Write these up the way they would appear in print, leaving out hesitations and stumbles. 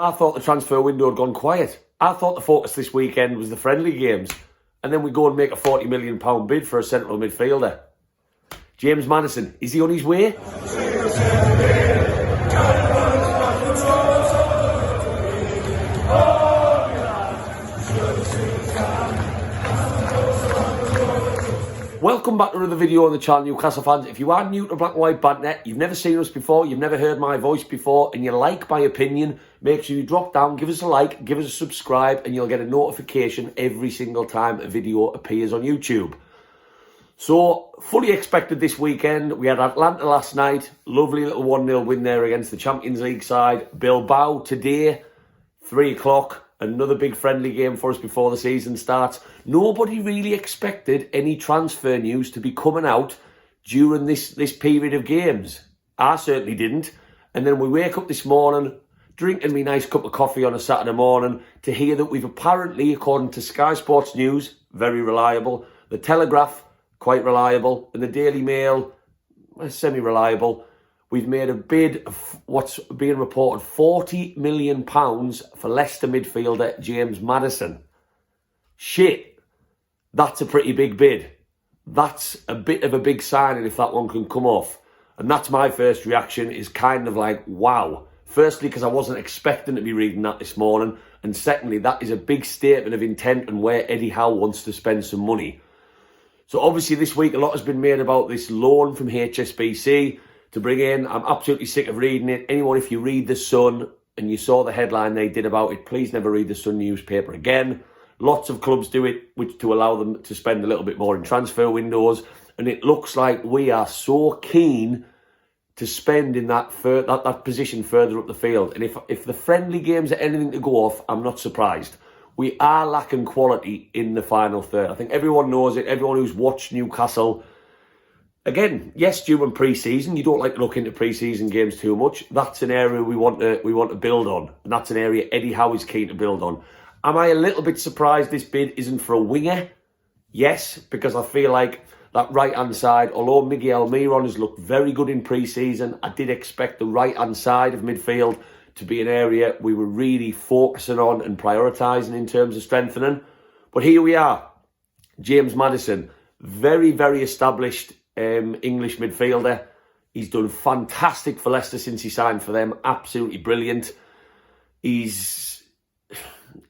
I thought the transfer window had gone quiet. I thought the focus this weekend was the friendly games. And then we go and make a £40 million bid for a central midfielder. James Maddison, is he on his way? Welcome back to another video on the channel, Newcastle fans. If you are new to Black and White Banter, you've never seen us before, you've never heard my voice before, and you like my opinion, make sure you drop down, give us a like, give us a subscribe, and you'll get a notification every single time a video appears on YouTube. So, fully expected this weekend. We had Atlanta last night, lovely little 1-0 win there against the Champions League side. Bilbao today, 3 o'clock. Another big friendly game for us before the season starts. Nobody really expected any transfer news to be coming out during this period of games. I certainly didn't. And then we wake up this morning, drinking me nice cup of coffee on a Saturday morning, to hear that we've apparently, according to Sky Sports News, very reliable, the Telegraph, quite reliable, and the Daily Mail, semi-reliable, we've made a bid of what's being reported £40 million for Leicester midfielder James Maddison. Shit, that's a pretty big bid. That's a bit of a big signing if that one can come off. And that's my first reaction, is kind of like, wow. Firstly, because I wasn't expecting to be reading that this morning. And secondly, that is a big statement of intent and where Eddie Howe wants to spend some money. So obviously this week a lot has been made about this loan from HSBC to bring in. I'm absolutely sick of reading it. Anyone, if you read The Sun and you saw the headline they did about it, please never read The Sun newspaper again. Lots of clubs do it, which to allow them to spend a little bit more in transfer windows. And it looks like we are so keen to spend in that position further up the field. And if the friendly games are anything to go off, I'm not surprised. We are lacking quality in the final third. I think everyone knows it. Everyone who's watched Newcastle. Again, yes, during pre-season, you don't like to look into pre-season games too much. That's an area we want to build on, and that's an area Eddie Howe is keen to build on. Am I a little bit surprised this bid isn't for a winger? Yes, because I feel like that right-hand side, although Miguel Almiron has looked very good in pre-season, I did expect the right-hand side of midfield to be an area we were really focusing on and prioritising in terms of strengthening. But here we are. James Maddison, very, very established English midfielder. He's done fantastic for Leicester since he signed for them. Absolutely brilliant. He's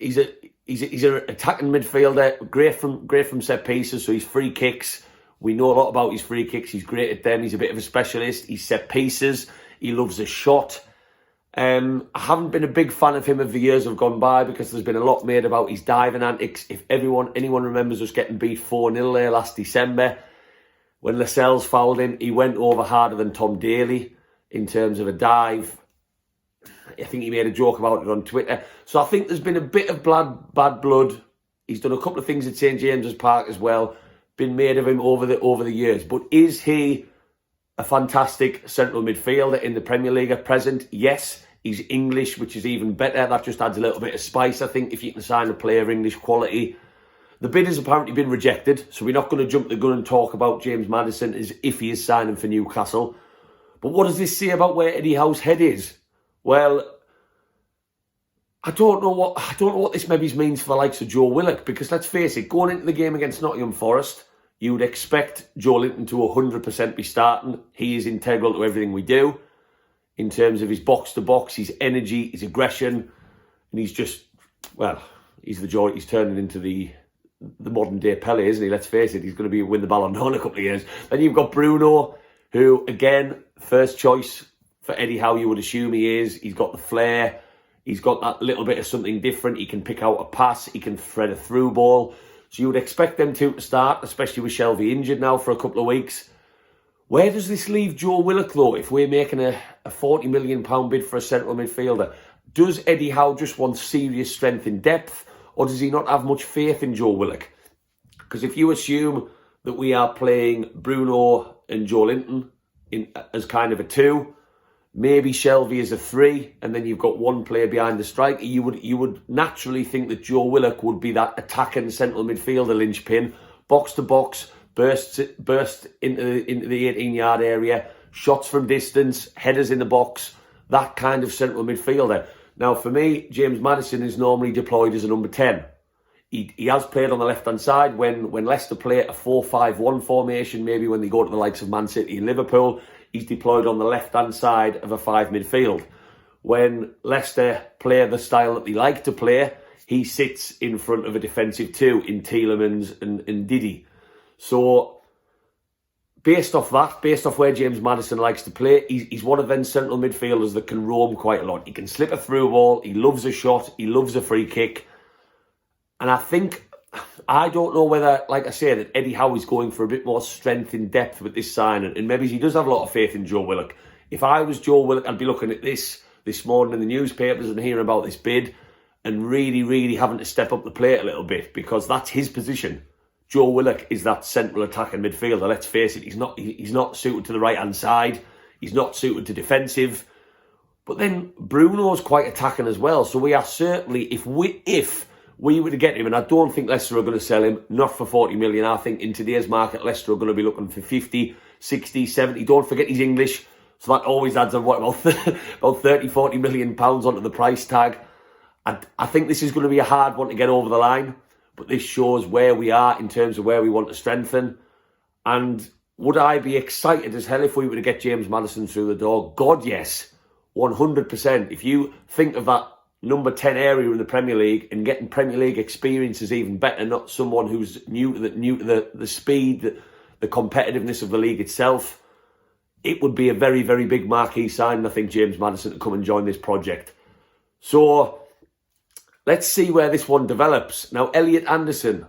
an attacking midfielder. Great from set pieces. So his free kicks, we know a lot about his free kicks. He's great at them. He's a bit of a specialist. He's set pieces. He loves a shot. I haven't been a big fan of him as the years have gone by, because there's been a lot made about his diving antics. If anyone remembers us getting beat 4-0 there last December, when Lascelles fouled him, he went over harder than Tom Daly in terms of a dive. I think he made a joke about it on Twitter. So I think there's been a bit of bad blood. He's done a couple of things at St James's Park as well, been made of him over the years. But is he a fantastic central midfielder in the Premier League at present? Yes. He's English, which is even better. That just adds a little bit of spice, I think, if you can sign a player of English quality. The bid has apparently been rejected, so we're not going to jump the gun and talk about James Maddison as if he is signing for Newcastle. But what does this say about where Eddie Howe's head is? Well, I don't know what this maybe means for the likes of Joe Willock, because let's face it, going into the game against Nottingham Forest, you would expect Joe Linton to 100% be starting. He is integral to everything we do in terms of his box-to-box, his energy, his aggression, and he's just, well, he's turning into the modern-day Pele, isn't he? Let's face it, he's going to win the Ballon d'Or in a couple of years. Then you've got Bruno, who, again, first choice for Eddie Howe, you would assume he is. He's got the flair. He's got that little bit of something different. He can pick out a pass. He can thread a through ball. So you would expect them two to start, especially with Shelvey injured now for a couple of weeks. Where does this leave Joe Willock, though, if we're making a £40 million bid for a central midfielder? Does Eddie Howe just want serious strength in depth, or does he not have much faith in Joe Willock? Because if you assume that we are playing Bruno and Joe Linton as kind of a 2, maybe Shelvey as a 3, and then you've got one player behind the striker, you would naturally think that Joe Willock would be that attacking central midfielder linchpin, box to box, burst into the 18-yard area, shots from distance, headers in the box, that kind of central midfielder. Now, for me, James Maddison is normally deployed as a number 10. He has played on the left-hand side when Leicester play a 4-5-1 formation, maybe when they go to the likes of Man City and Liverpool, he's deployed on the left-hand side of a 5 midfield. When Leicester play the style that they like to play, he sits in front of a defensive 2 in Tielemans and Didi. So, based off that, based off where James Maddison likes to play, he's one of them central midfielders that can roam quite a lot. He can slip a through ball, he loves a shot, he loves a free kick. And I don't know whether, like I say, that Eddie Howe is going for a bit more strength in depth with this signing. And maybe he does have a lot of faith in Joe Willock. If I was Joe Willock, I'd be looking at this morning in the newspapers and hearing about this bid and really, really having to step up the plate a little bit, because that's his position. Joe Willock is that central attacking midfielder. Let's face it, he's not suited to the right-hand side. He's not suited to defensive. But then Bruno's quite attacking as well. So we are certainly, if we were to get him, and I don't think Leicester are going to sell him, not for 40 million. I think in today's market, Leicester are going to be looking for 50, 60, 70. Don't forget he's English, so that always adds about 30, 40 million pounds onto the price tag. And I think this is going to be a hard one to get over the line, but this shows where we are in terms of where we want to strengthen. And would I be excited as hell if we were to get James Maddison through the door? God, yes, 100%. If you think of that number 10 area in the Premier League, and getting Premier League experience is even better, not someone who's new to the speed, the competitiveness of the league itself. It would be a very, very big marquee sign, I think, James Maddison to come and join this project. So let's see where this one develops. Now, Elliot Anderson,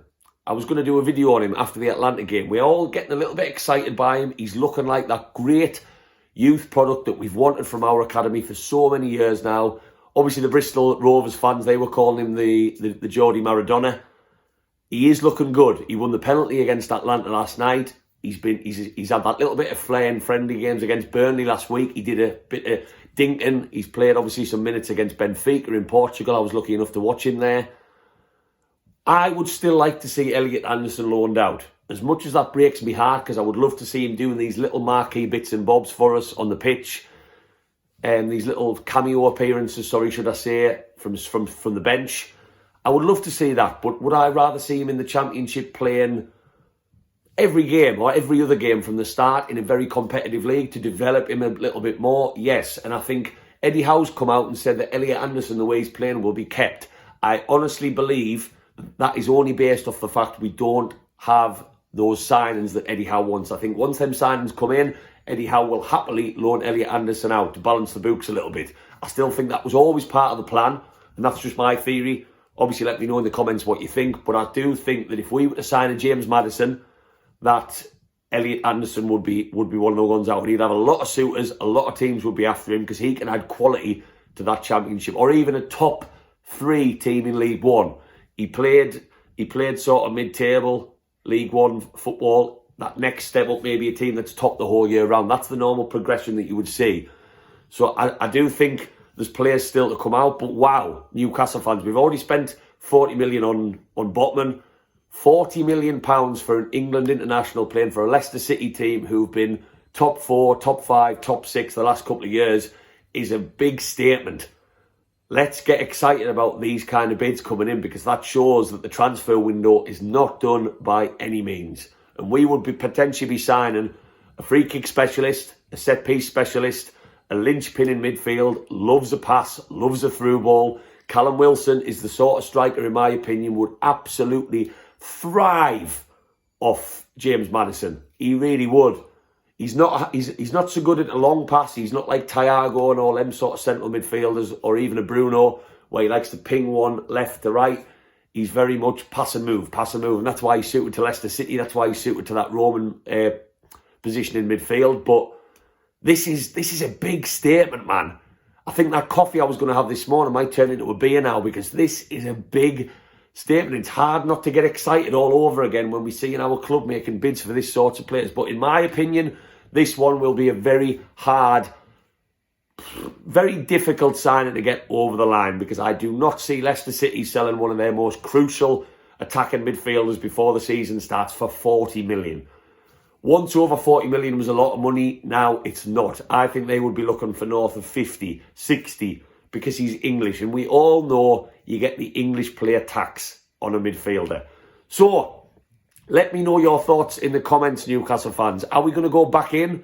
I was going to do a video on him after the Atlanta game. We're all getting a little bit excited by him. He's looking like that great youth product that we've wanted from our academy for so many years now. Obviously, the Bristol Rovers fans, they were calling him the Geordie Maradona. He is looking good. He won the penalty against Atlanta last night. He's had that little bit of flair in friendly games against Burnley last week. He did a bit of dinking. He's played, obviously, some minutes against Benfica in Portugal. I was lucky enough to watch him there. I would still like to see Elliot Anderson loaned out. As much as that breaks me heart, because I would love to see him doing these little marquee bits and bobs for us on the pitch. These little cameo appearances, should I say, from the bench. I would love to see that, but would I rather see him in the Championship playing every game or every other game from the start in a very competitive league to develop him a little bit more? Yes, and I think Eddie Howe's come out and said that Elliot Anderson, the way he's playing, will be kept. I honestly believe that is only based off the fact we don't have those signings that Eddie Howe wants. I think once them signings come in, Eddie Howe will happily loan Elliot Anderson out to balance the books a little bit. I still think that was always part of the plan, and that's just my theory. Obviously, let me know in the comments what you think, but I do think that if we were to sign a James Maddison, that Elliot Anderson would be one of the ones out. He'd have a lot of suitors, a lot of teams would be after him because he can add quality to that Championship, or even a top 3 team in League One. He played sort of mid-table League One football. That next step up, maybe a team that's top the whole year round. That's the normal progression that you would see. So I do think there's players still to come out. But wow, Newcastle fans, we've already spent 40 million on Botman. 40 million pounds for an England international playing for a Leicester City team who've been top 4, top 5, top 6 the last couple of years is a big statement. Let's get excited about these kind of bids coming in, because that shows that the transfer window is not done by any means. And we would potentially be signing a free kick specialist, a set piece specialist, a linchpin in midfield, loves a pass, loves a through ball. Callum Wilson is the sort of striker, in my opinion, would absolutely thrive off James Maddison. He really would. He's not so good at a long pass. He's not like Thiago and all them sort of central midfielders, or even a Bruno, where he likes to ping one left to right. He's very much pass and move. And that's why he's suited to Leicester City. That's why he's suited to that Roman position in midfield. But this is a big statement, man. I think that coffee I was going to have this morning might turn into a beer now, because this is a big statement. It's hard not to get excited all over again when we see in our club making bids for this sort of players. But in my opinion, this one will be a very hard, very difficult signing to get over the line, because I do not see Leicester City selling one of their most crucial attacking midfielders before the season starts for 40 million. Once over 40 million was a lot of money, now it's not. I think they would be looking for north of 50, 60, because he's English. And we all know you get the English player tax on a midfielder. So, let me know your thoughts in the comments, Newcastle fans. Are we going to go back in?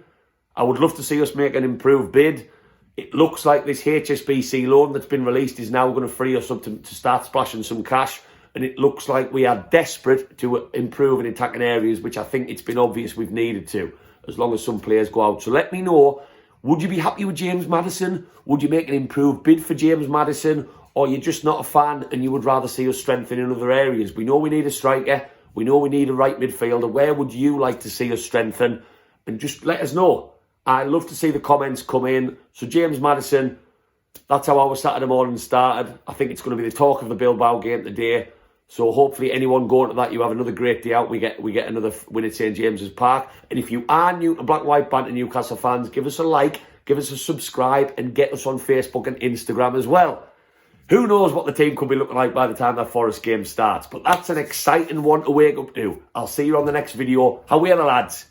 I would love to see us make an improved bid. It looks like this HSBC loan that's been released is now going to free us up to start splashing some cash. And it looks like we are desperate to improve in attacking areas, which I think it's been obvious we've needed to, as long as some players go out. So let me know, would you be happy with James Maddison? Would you make an improved bid for James Maddison? Or you're just not a fan and you would rather see us strengthen in other areas? We know we need a striker. We know we need a right midfielder. Where would you like to see us strengthen? And just let us know. I love to see the comments come in. So James Maddison, that's how our Saturday morning started. I think it's going to be the talk of the Bilbao game today. So hopefully anyone going to that, you have another great day out. We get another win at St James's Park. And if you are new to Black White Banter Newcastle fans, give us a like, give us a subscribe, and get us on Facebook and Instagram as well. Who knows what the team could be looking like by the time that Forest game starts. But that's an exciting one to wake up to. I'll see you on the next video. How are the lads?